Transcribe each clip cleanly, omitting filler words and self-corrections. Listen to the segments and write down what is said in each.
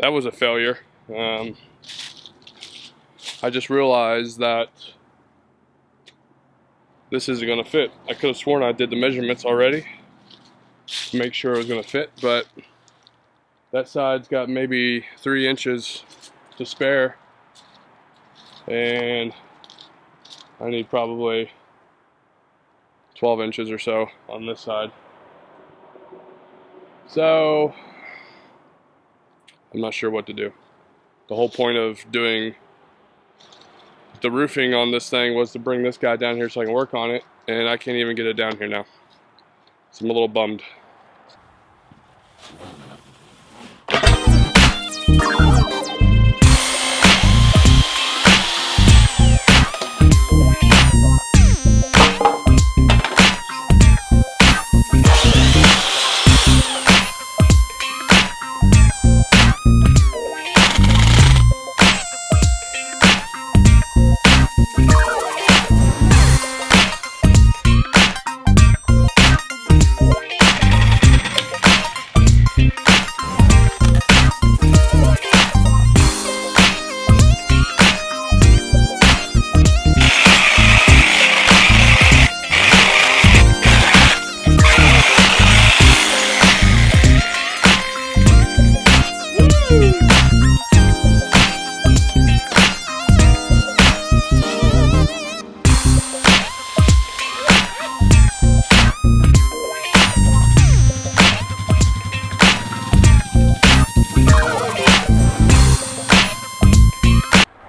that was a failure. I just realized that this isn't going to fit. I could have sworn I did the measurements already to make sure it was going to fit, but that side's got maybe 3 inches to spare, and I need probably 12 inches or so on this side. So I'm not sure what to do. The whole point of doing the roofing on this thing was to bring this guy down here so I can work on it, and I can't even get it down here now. So I'm a little bummed.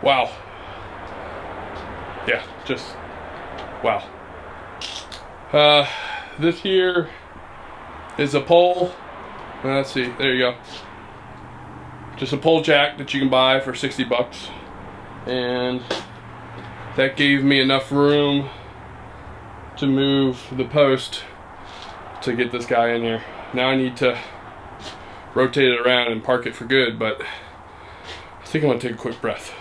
Wow. Yeah, just wow. This here is a pole. Let's see, there you go. Just a pole jack that you can buy for 60 bucks. And that gave me enough room to move the post to get this guy in here. Now I need to rotate it around and park it for good, but I think I'm gonna take a quick breath.